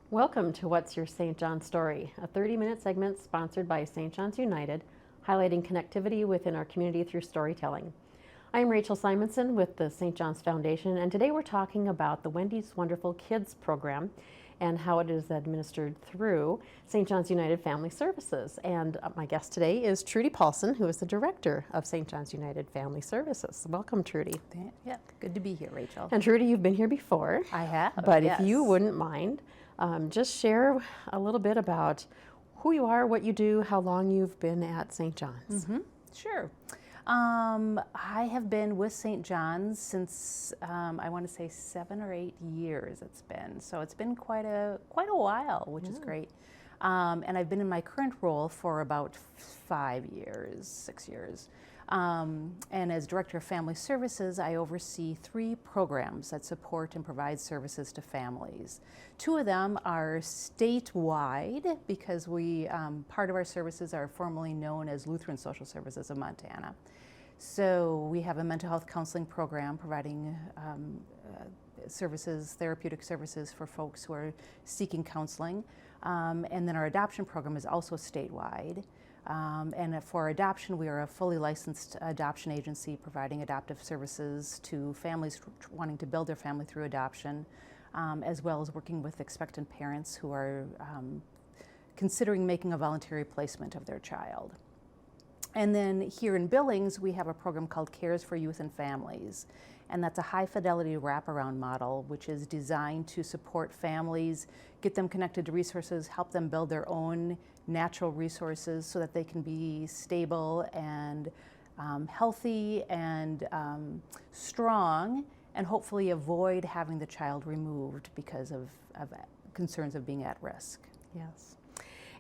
Welcome to What's Your St. John's Story, a 30-minute segment sponsored by St. John's United, highlighting connectivity within our community through storytelling. I'm Rachel Simonson with the St. John's Foundation, and today we're talking about the Wendy's Wonderful Kids program and how it is administered through St. John's United Family Services. And my guest today is Trudi Paulson, who is the director of St. John's United Family Services. Welcome, Trudi. Yeah, good to be here, Rachel. And Trudi, you've been here before. I have, But yes. if you wouldn't mind, just share a little bit about who you are, what you do, how long you've been at St. John's. Mm-hmm. Sure. I have been with St. John's since I want to say 7 or 8 years it's been. So it's been quite a while, which is great. And I've been in my current role for about 6 years. And as Director of Family Services, I oversee 3 programs that support and provide services to families. 2 of them are statewide because part of our services are formally known as Lutheran Social Services of Montana. So we have a mental health counseling program providing therapeutic services for folks who are seeking counseling. And then our adoption program is also statewide. And for adoption, we are a fully licensed adoption agency providing adoptive services to families wanting to build their family through adoption, as well as working with expectant parents who are considering making a voluntary placement of their child. And then here in Billings, we have a program called Cares for Youth and Families. And that's a high-fidelity wraparound model, which is designed to support families, get them connected to resources, help them build their own natural resources so that they can be stable and healthy and strong, and hopefully avoid having the child removed because of concerns of being at risk. Yes.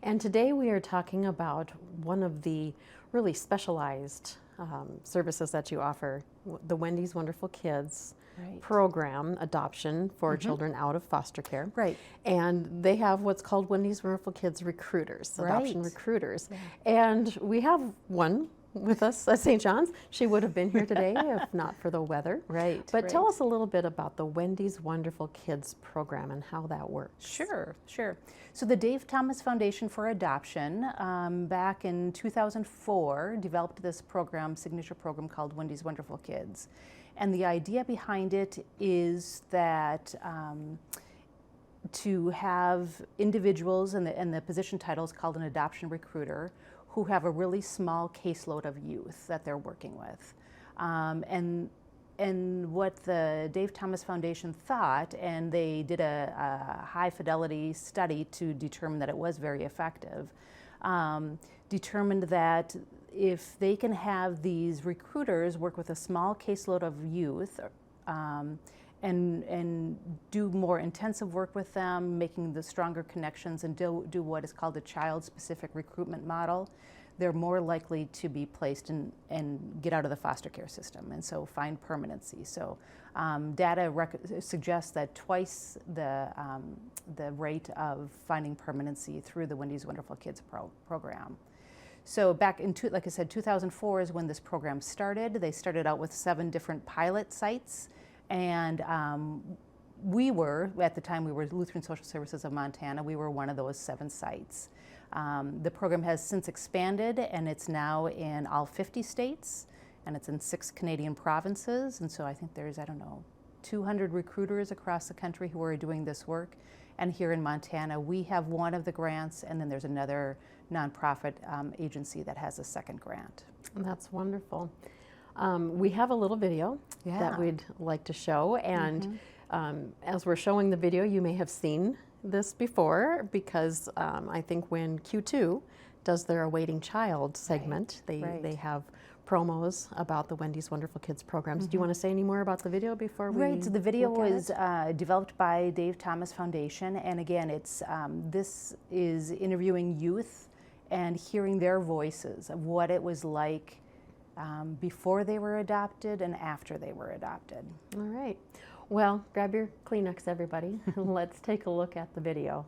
And today we are talking about one of the really specialized services that you offer, the Wendy's Wonderful Kids program, adoption for children out of foster care. Right. And they have what's called Wendy's Wonderful Kids recruiters, adoption recruiters. Yeah. And we have one with us at St. John's. She would have been here today if not for the weather. Right. But tell us a little bit about the Wendy's Wonderful Kids program and how that works. Sure. So the Dave Thomas Foundation for Adoption, back in 2004, developed this signature program called Wendy's Wonderful Kids. And the idea behind it is that to have individuals, and the position title is called an adoption recruiter, who have a really small caseload of youth that they're working with. And what the Dave Thomas Foundation thought, and they did a high fidelity study to determine that it was very effective, determined that if they can have these recruiters work with a small caseload of youth and do more intensive work with them, making the stronger connections, and do what is called a child-specific recruitment model, they're more likely to be placed and get out of the foster care system, and so find permanency. So data suggests that twice the rate of finding permanency through the Wendy's Wonderful Kids program. So back in, like I said, 2004 is when this program started. They started out with 7 different pilot sites, and we were, at the time we were Lutheran Social Services of Montana, we were one of those 7 sites. The program has since expanded, and it's now in all 50 states, and it's in 6 Canadian provinces, and so I think there's, 200 recruiters across the country who are doing this work. And here in Montana, we have one of the grants, and then there's another nonprofit agency that has a second grant. That's wonderful. We have a little video that we'd like to show, and as we're showing the video, you may have seen this before, because I think when Q2 does their Awaiting Child segment, they have promos about the Wendy's Wonderful Kids programs. Do you want to say any more about the video before we Right, so the video was developed by Dave Thomas Foundation, and again, it's this is interviewing youth and hearing their voices of what it was like before they were adopted and after they were adopted. All right. Well, grab your Kleenex, everybody. Let's take a look at the video.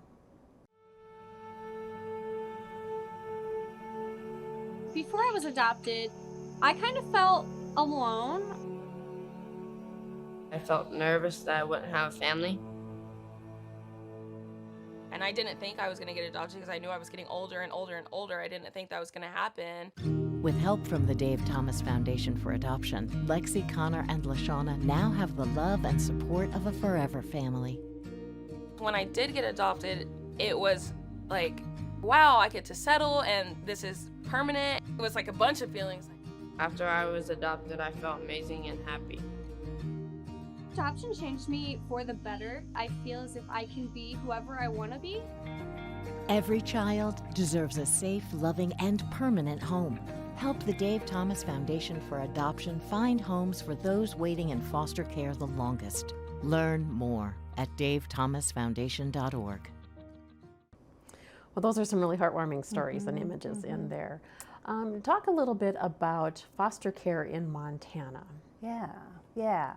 Before I was adopted, I kind of felt alone. I felt nervous that I wouldn't have a family. I And I didn't think I was going to get adopted because I knew I was getting older and older and older. I didn't think that was going to happen. With help from the Dave Thomas Foundation for Adoption, Lexi, Connor, and LaShawna now have the love and support of a forever family. When I did get adopted, it was like, wow, I get to settle and this is permanent. It was like a bunch of feelings. After I was adopted, I felt amazing and happy. Adoption changed me for the better. I feel as if I can be whoever I want to be. Every child deserves a safe, loving, and permanent home. Help the Dave Thomas Foundation for Adoption find homes for those waiting in foster care the longest. Learn more at davethomasfoundation.org. Well, those are some really heartwarming stories and images in there. Talk a little bit about foster care in Montana. Yeah.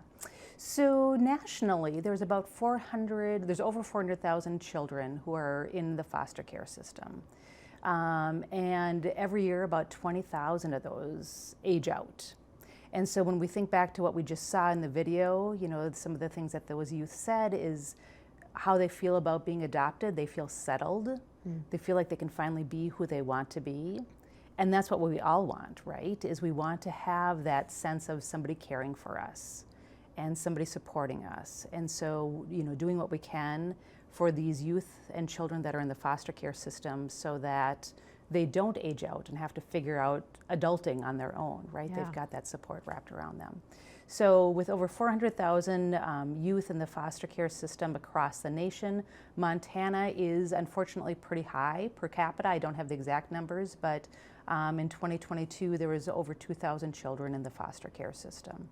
So nationally, there's over 400,000 children who are in the foster care system. And every year, about 20,000 of those age out. And so when we think back to what we just saw in the video, you know, some of the things that those youth said is how they feel about being adopted. They feel settled. They feel like they can finally be who they want to be. And that's what we all want, right? Is we want to have that sense of somebody caring for us and somebody supporting us. And so, you know, doing what we can for these youth and children that are in the foster care system so that they don't age out and have to figure out adulting on their own, right? Yeah. They've got that support wrapped around them. So with over 400,000 youth in the foster care system across the nation, Montana is unfortunately pretty high per capita. I don't have the exact numbers, but in 2022 there was over 2,000 children in the foster care system.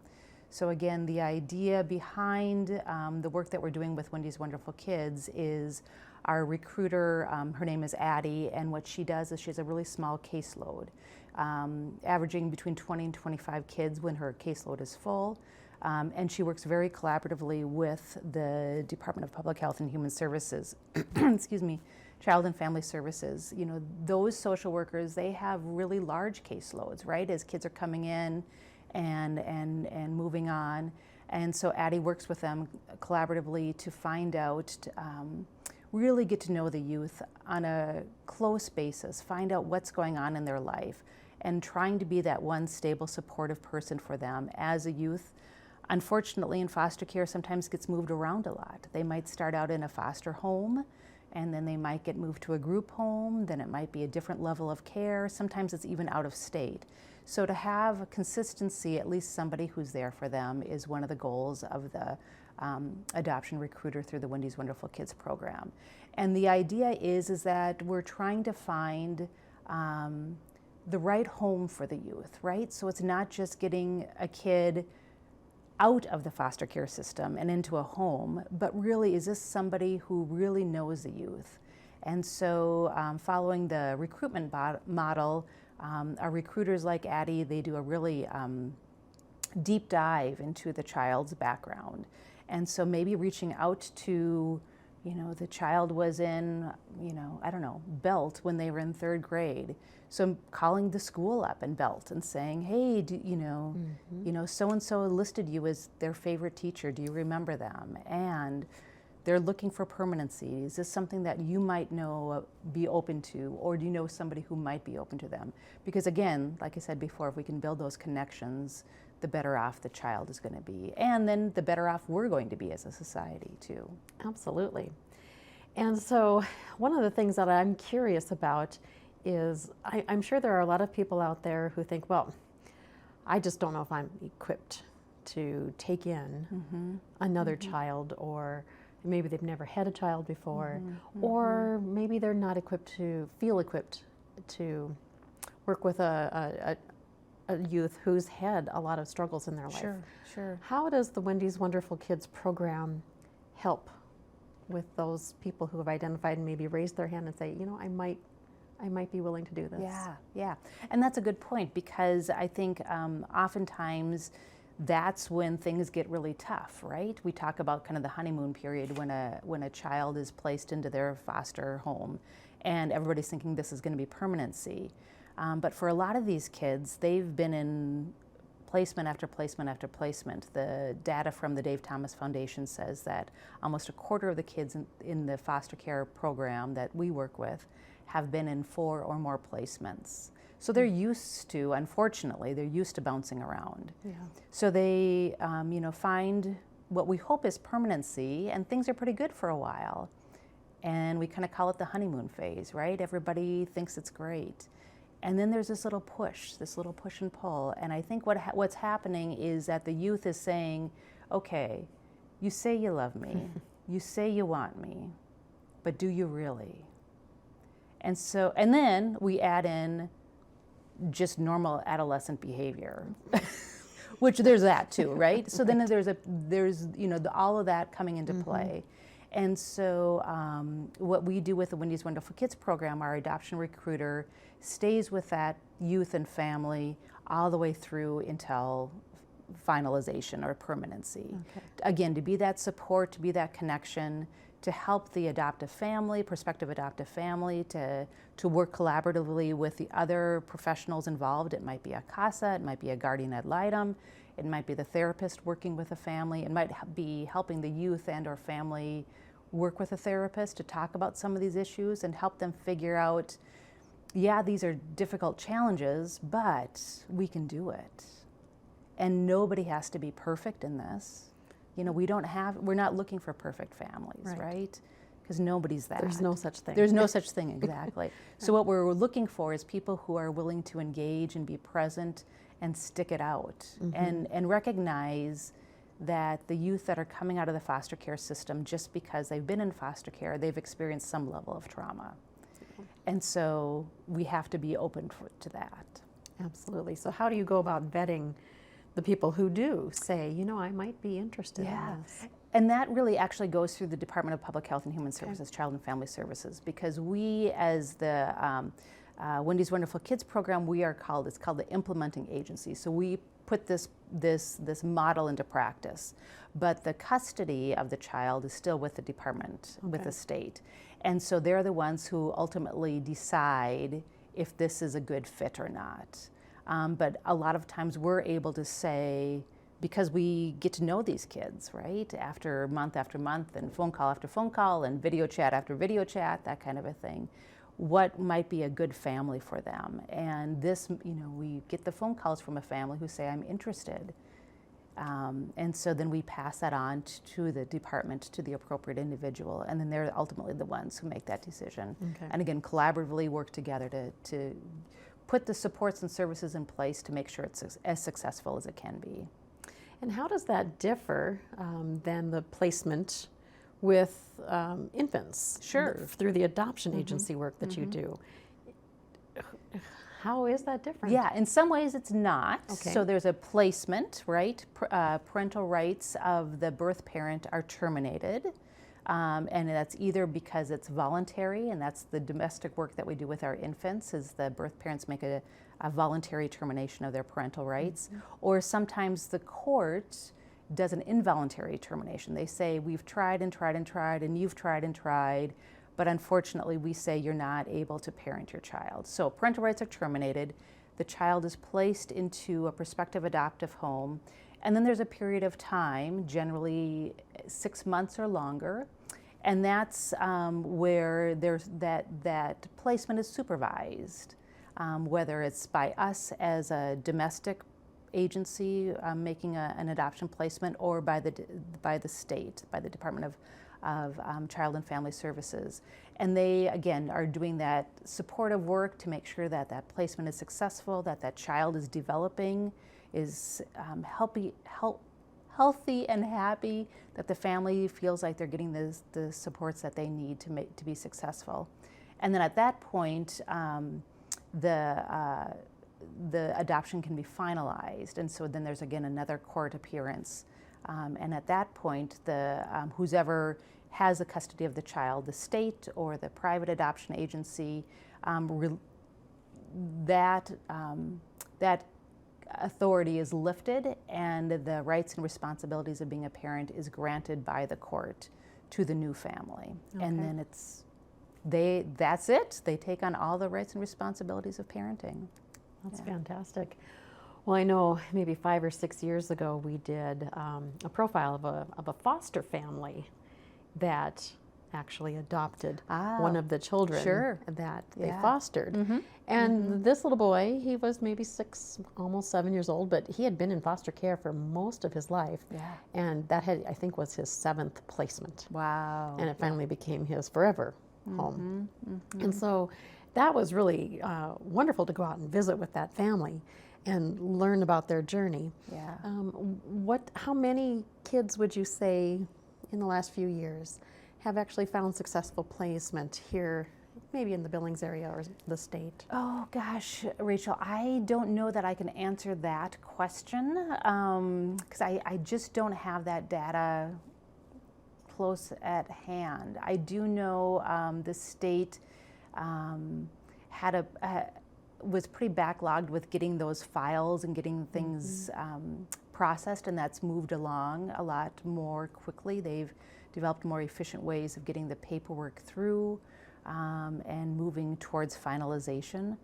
So again, the idea behind the work that we're doing with Wendy's Wonderful Kids is our recruiter, her name is Addie, and what she does is she has a really small caseload, averaging between 20 and 25 kids when her caseload is full. And she works very collaboratively with the Department of Public Health and Human Services, excuse me, Child and Family Services. You know, those social workers, they have really large caseloads, right, as kids are coming in and moving on. And so Addie works with them collaboratively to find out, really get to know the youth on a close basis, find out what's going on in their life, and trying to be that one stable, supportive person for them. As a youth, unfortunately, in foster care sometimes gets moved around a lot. They might start out in a foster home, and then they might get moved to a group home, then it might be a different level of care. Sometimes it's even out of state. So to have a consistency, at least somebody who's there for them, is one of the goals of the adoption recruiter through the Wendy's Wonderful Kids program. And the idea is that we're trying to find the right home for the youth, right? So it's not just getting a kid out of the foster care system and into a home, but really, is this somebody who really knows the youth? And so following the recruitment model, our recruiters like Addie, they do a really deep dive into the child's background. And so maybe reaching out to, you know, the child was in, you know, I don't know, Belt when they were in 3rd grade. So calling the school up in Belt and saying, hey, you know, so-and-so listed you as their favorite teacher. Do you remember them? And they're looking for permanency. Is this something that you might know, be open to, or do you know somebody who might be open to them? Because again, like I said before, if we can build those connections, the better off the child is going to be. And then the better off we're going to be as a society too. Absolutely. And so one of the things that I'm curious about is I'm sure there are a lot of people out there who think, well, I just don't know if I'm equipped to take in another child, or maybe they've never had a child before, or maybe they're not feel equipped to work with a youth who's had a lot of struggles in their life. Sure. How does the Wendy's Wonderful Kids program help with those people who have identified and maybe raised their hand and say, you know, I might be willing to do this? Yeah. And that's a good point, because I think oftentimes that's when things get really tough, right? We talk about kind of the honeymoon period when a child is placed into their foster home and everybody's thinking this is going to be permanency. But for a lot of these kids, they've been in placement after placement after placement. The data from the Dave Thomas Foundation says that almost a quarter of the kids in the foster care program that we work with have been in 4 or more placements. So they're used to, unfortunately, they're used to bouncing around. Yeah. So they, find what we hope is permanency, and things are pretty good for a while. And we kind of call it the honeymoon phase, right? Everybody thinks it's great. And then there's this little push and pull. And I think what's happening is that the youth is saying, okay, you say you love me, you say you want me, but do you really? And then we add in just normal adolescent behavior, which there's that too, right? So then there's all of that coming into play. And so what we do with the Wendy's Wonderful Kids program, our adoption recruiter stays with that youth and family all the way through until finalization or permanency. Okay. Again, to be that support, to be that connection, to help the prospective adoptive family, to work collaboratively with the other professionals involved. It might be a CASA, it might be a guardian ad litem, it might be the therapist working with the family, it might be helping the youth and or family work with a therapist to talk about some of these issues and help them figure out, yeah, these are difficult challenges, but we can do it. And nobody has to be perfect in this. We're not looking for perfect families, right? Because nobody's that. There's no such thing. There's no such thing, exactly. So what we're looking for is people who are willing to engage and be present and stick it out and recognize that the youth that are coming out of the foster care system, just because they've been in foster care, they've experienced some level of trauma. And so we have to be open to that. Absolutely. So how do you go about vetting the people who do say, I might be interested in this? And that really actually goes through the Department of Public Health and Human Services, Child and Family Services, because we, as the Wendy's Wonderful Kids program, it's called the implementing agency. So we put this model into practice, but the custody of the child is still with the department, with the state. And so they're the ones who ultimately decide if this is a good fit or not. But a lot of times we're able to say, because we get to know these kids, right? After month, and phone call after phone call, and video chat after video chat, that kind of a thing, what might be a good family for them. And this, we get the phone calls from a family who say, I'm interested. And so then we pass that on to the department, to the appropriate individual, and then they're ultimately the ones who make that decision. Okay. And again, collaboratively work together to put the supports and services in place to make sure it's as successful as it can be. And how does that differ than the placement with infants? Sure. Through the adoption agency work that you do. How is that different? Yeah, in some ways it's not. Okay. So there's a placement, right? Parental rights of the birth parent are terminated. And that's either because it's voluntary, and that's the domestic work that we do with our infants, is the birth parents make a voluntary termination of their parental rights, or sometimes the court does an involuntary termination. They say, we've tried and tried and tried, and you've tried and tried, but unfortunately we say you're not able to parent your child. So parental rights are terminated, the child is placed into a prospective adoptive home, and then there's a period of time, generally 6 months or longer, and that's where there's that placement is supervised, whether it's by us as a domestic agency making an adoption placement, or by the state, by the Department of Child and Family Services. And they, again, are doing that supportive work to make sure that that placement is successful, that child is developing, is healthy and happy, that the family feels like they're getting the supports that they need to be successful. And then at that point, the adoption can be finalized, and so then there's again another court appearance, and at that point, whoever has the custody of the child, the state or the private adoption agency, that authority is lifted, and the rights and responsibilities of being a parent is granted by the court to the new family. Okay. And then that's it. They take on all the rights and responsibilities of parenting. That's fantastic. Well, I know maybe 5 or 6 years ago we did a profile of a foster family that actually adopted one of the children sure. that they Yeah. fostered. And this little boy, he was maybe 6, almost 7 years old, but he had been in foster care for most of his life. Yeah. And that had, I think, was his 7th placement. Wow. And it finally became his forever home. And so that was really wonderful to go out and visit with that family and learn about their journey. Yeah. How many kids would you say in the last few years have actually found successful placement here, maybe in the Billings area or the state? Oh gosh, Rachel, I don't know that I can answer that question because I just don't have that data close at hand. I do know the state was pretty backlogged with getting those files and getting things processed, and that's moved along a lot more quickly. They've developed more efficient ways of getting the paperwork through and moving towards finalization.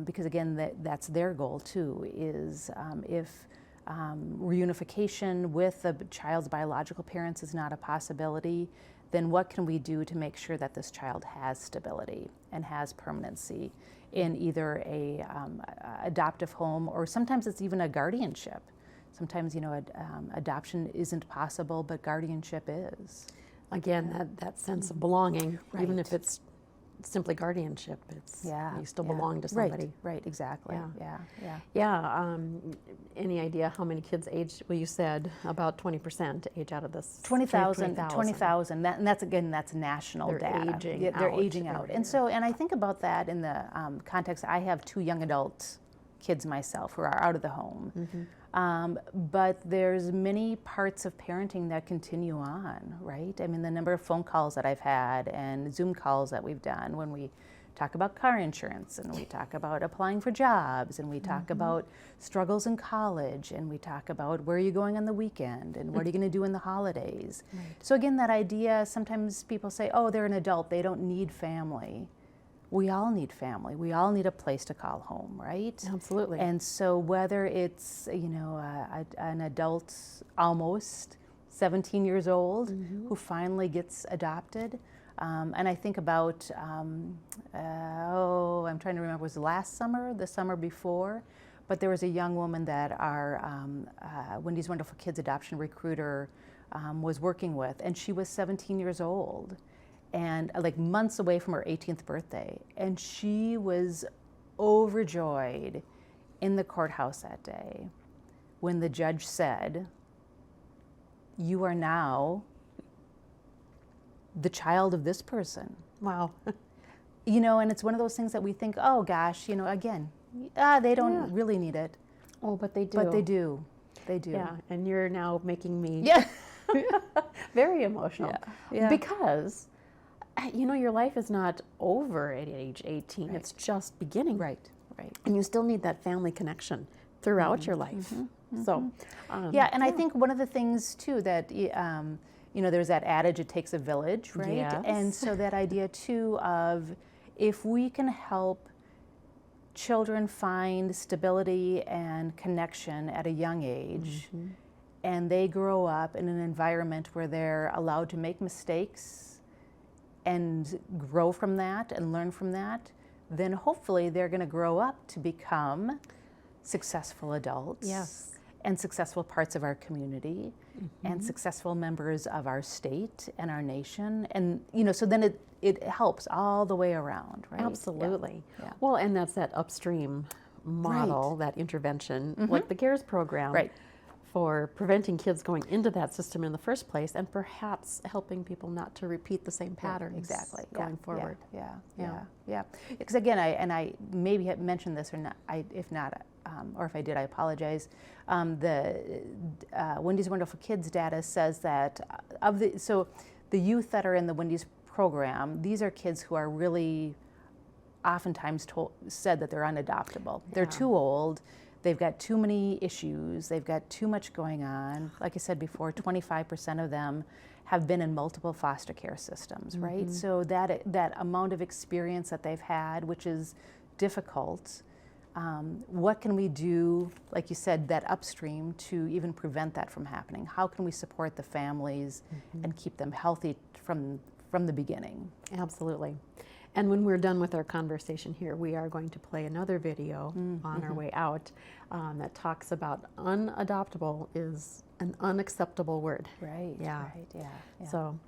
Because again, that's their goal too, is if reunification with the child's biological parents is not a possibility, then what can we do to make sure that this child has stability and has permanency in either a adoptive home, or sometimes it's even a guardianship. Sometimes, adoption isn't possible, but guardianship is. Again, that sense of belonging, even Right. if it's simply guardianship, you still belong to somebody. Right, exactly. Yeah. Yeah. Any idea how many kids age? Well, you said about 20% age out of this. 20,000. And that's national They're data. aging They're out aging out. every And so, and I think about that in the context, I have 2 young adult kids myself who are out of the home. But there's many parts of parenting that continue on, right? I mean, the number of phone calls that I've had and Zoom calls that we've done when we talk about car insurance, and we talk about applying for jobs, and we talk about struggles in college, and we talk about where are you going on the weekend, and what are you going to do in the holidays. So again, that idea, sometimes people say, oh, they're an adult, they don't need family. We all need family. We all need a place to call home, right? Absolutely. And so whether it's, an adult almost 17 years old who finally gets adopted, and I think about, I'm trying to remember, was it last summer, the summer before? But there was a young woman that our Wendy's Wonderful Kids adoption recruiter was working with, and she was 17 years old, and like months away from her 18th birthday. And she was overjoyed in the courthouse that day when the judge said, you are now the child of this person. Wow. And it's one of those things that we think, oh gosh, again, they don't really need it. Oh, but they do. But they do. They do. Yeah, and you're now making me Yeah. very emotional. Yeah. Because, your life is not over at age 18. Right. It's just beginning. Right. And you still need that family connection throughout your life. So, And I think one of the things too that, there's that adage, it takes a village, right? Yes. And so that idea too of if we can help children find stability and connection at a young age, and they grow up in an environment where they're allowed to make mistakes and grow from that and learn from that, then hopefully they're going to grow up to become successul adults. Yes. And successful parts of our community and successful members of our state and our nation. And, so then it helps all the way around, right? Absolutely. Yeah. Well, and that's that upstream model, that intervention, like the CARES program, Right. for preventing kids going into that system in the first place, and perhaps helping people not to repeat the same patterns Exactly. going forward. Yeah. Because again, I maybe have mentioned this or not. If not, or if I did, I apologize. The Wendy's Wonderful Kids data says that the youth that are in the Wendy's program, these are kids who are really oftentimes said that they're unadoptable. They're too old. They've got too many issues. They've got too much going on. Like I said before, 25% of them have been in multiple foster care systems, right? So that amount of experience that they've had, which is difficult, What can we do, like you said, that upstream to even prevent that from happening? How can we support the families and keep them healthy from the beginning? Absolutely. And when we're done with our conversation here, we are going to play another video on our way out that talks about unadoptable is an unacceptable word. Right, Yeah. right, yeah. So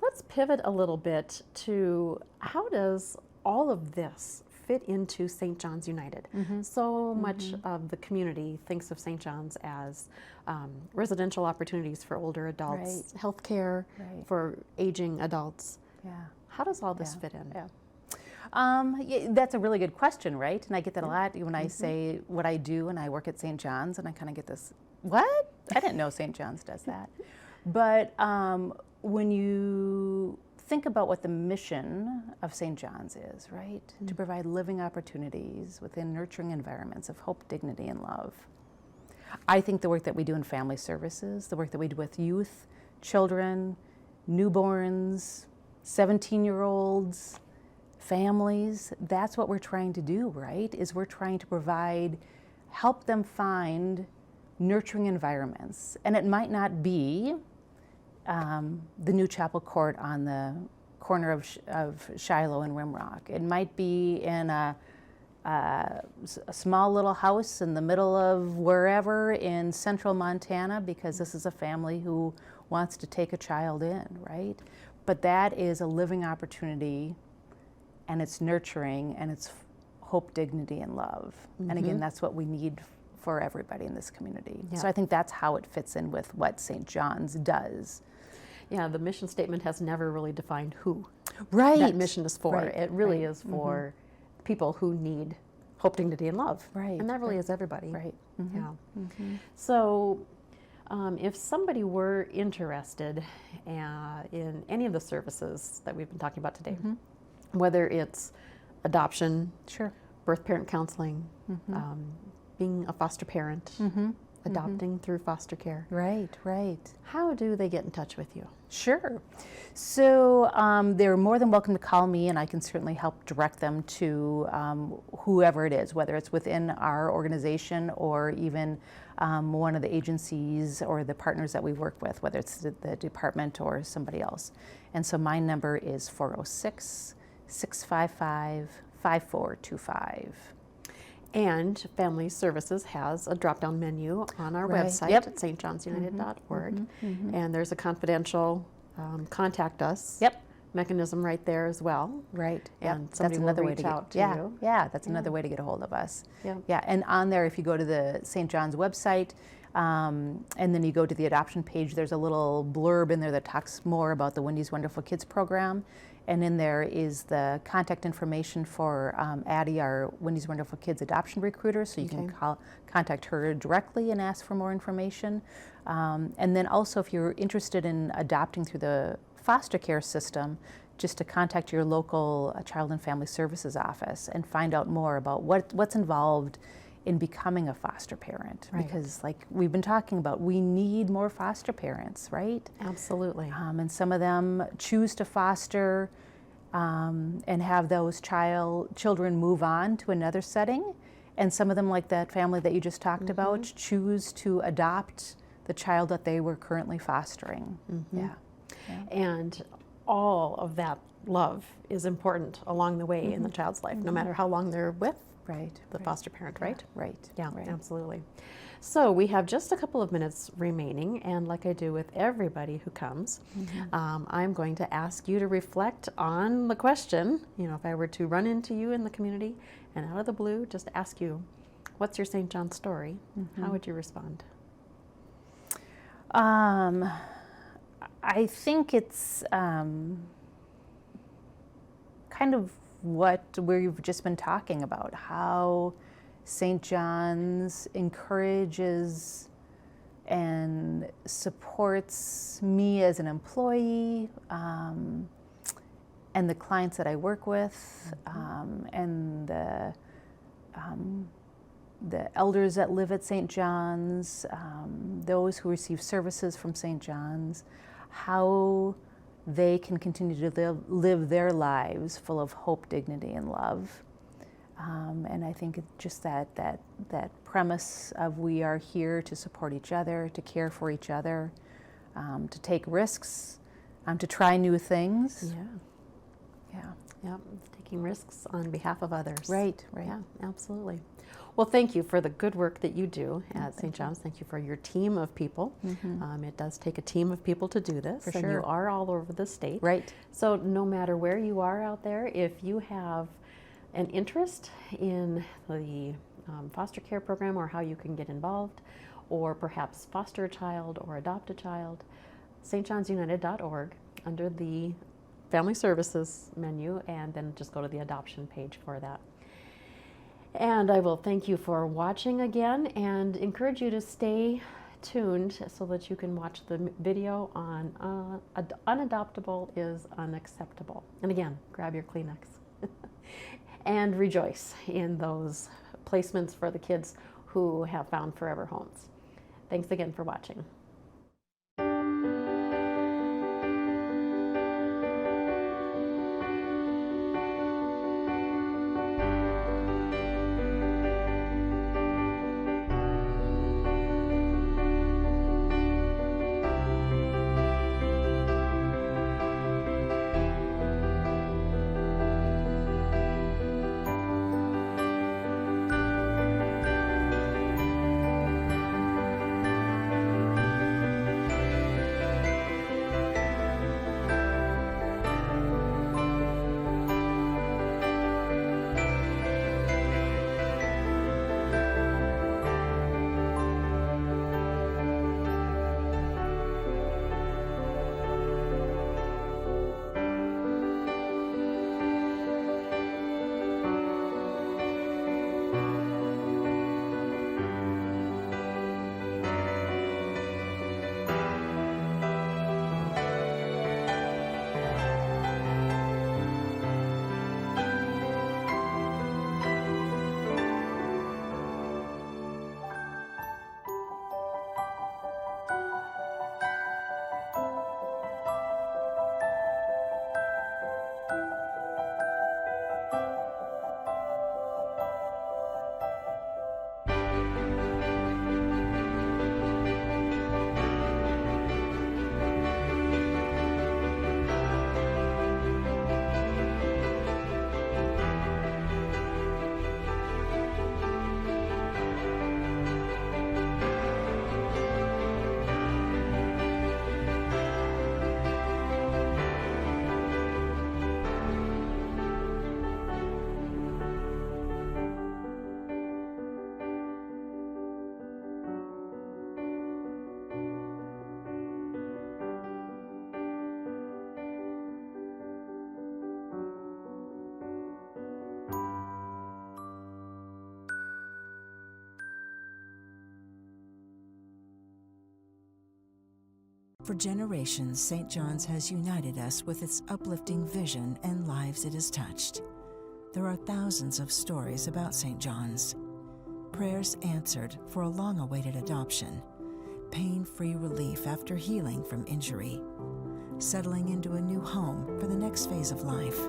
let's pivot a little bit to how does all of this fit into St. John's United? So much of the community thinks of St. John's as residential opportunities for older adults, healthcare for aging adults. Yeah. How does all this fit in? Yeah. Yeah, that's a really good question, right? And I get that a lot when I say what I do, and I work at St. John's, and I kind of get this, what? I didn't know St. John's does that. But when you think about what the mission of St. John's is, right? To provide living opportunities within nurturing environments of hope, dignity, and love. I think the work that we do in family services, the work that we do with youth, children, newborns, 17-year-olds, families, that's what we're trying to do, right? Is we're trying to provide, help them find nurturing environments. And it might not be the new chapel court on the corner of Shiloh and Rimrock. It might be in a small little house in the middle of wherever in central Montana, because this is a family who wants to take a child in, right? But that is a living opportunity, and it's nurturing, and it's hope, dignity, and love. And again, that's what we need for everybody in this community. Yeah. So I think that's how it fits in with what St. John's does. Yeah, the mission statement has never really defined who Right. that mission is for. Right. It really is for people who need hope, dignity, and love. Right. And that really is everybody. Right. Yeah. So if somebody were interested in any of the services that we've been talking about today, whether it's adoption, Sure. birth parent counseling, being a foster parent, adopting through foster care, Right, right. how do they get in touch with you? Sure. So they're more than welcome to call me, and I can certainly help direct them to whoever it is, whether it's within our organization or even one of the agencies or the partners that we work with, whether it's the department or somebody else. And so my number is 406-655-5425. And Family Services has a drop-down menu on our Right. website Yep. at stjohnsunited.org. And there's a confidential contact us mechanism right there as well. Right. And Yep. somebody That's another will way reach to out to get, you. Yeah, that's another way to get a hold of us. Yeah. Yeah, and on there, if you go to the St. John's website, and then you go to the adoption page, there's a little blurb in there that talks more about the Wendy's Wonderful Kids program. And in there is the contact information for Addie, our Wendy's Wonderful Kids adoption recruiter, so you can contact her directly and ask for more information. And then also, if you're interested in adopting through the foster care system, just to contact your local Child and Family Services office and find out more about what's involved in becoming a foster parent. Right. Because like we've been talking about, we need more foster parents, right? Absolutely. And some of them choose to foster and have those children move on to another setting. And some of them, like that family that you just talked about, choose to adopt the child that they were currently fostering. Yeah. And all of that love is important along the way in the child's life, no matter how long they're with the foster parent, right? Right. Yeah, Right. absolutely. So we have just a couple of minutes remaining, and like I do with everybody who comes, I'm going to ask you to reflect on the question. You know, if I were to run into you in the community and out of the blue, just ask you, what's your St. John story? How would you respond? I think it's kind of what we've just been talking about, how St. John's encourages and supports me as an employee and the clients that I work with and the elders that live at St. John's, those who receive services from St. John's, how they can continue to live their lives full of hope, dignity, and love. And I think it's just that premise of we are here to support each other, to care for each other, to take risks, to try new things. Yeah. Yep. Taking risks on behalf of others. Right. Yeah, absolutely. Well, thank you for the good work that you do at St. John's. Thank you for your team of people. It does take a team of people to do this. For and sure. you are all over the state. Right. So no matter where you are out there, if you have an interest in the foster care program or how you can get involved, or perhaps foster a child or adopt a child, stjohnsunited.org under the Family Services menu, and then just go to the adoption page for that. And I will thank you for watching again and encourage you to stay tuned so that you can watch the video on unadoptable is unacceptable. And again, grab your Kleenex and rejoice in those placements for the kids who have found forever homes. Thanks again for watching. For generations, St. John's has united us with its uplifting vision and lives it has touched. There are thousands of stories about St. John's. Prayers answered for a long-awaited adoption, pain-free relief after healing from injury, settling into a new home for the next phase of life,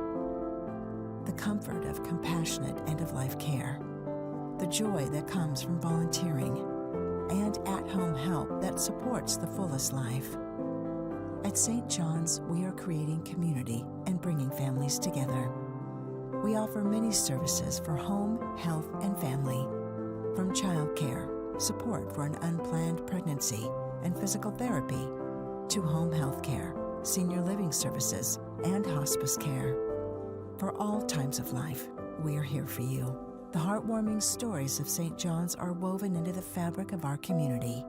the comfort of compassionate end-of-life care, the joy that comes from volunteering, and at-home help that supports the fullest life. At St. John's, we are creating community and bringing families together. We offer many services for home, health, and family, from childcare, support for an unplanned pregnancy, and physical therapy, to home health care, senior living services, and hospice care. For all times of life, we are here for you. The heartwarming stories of St. John's are woven into the fabric of our community.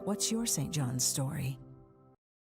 What's your St. John's story?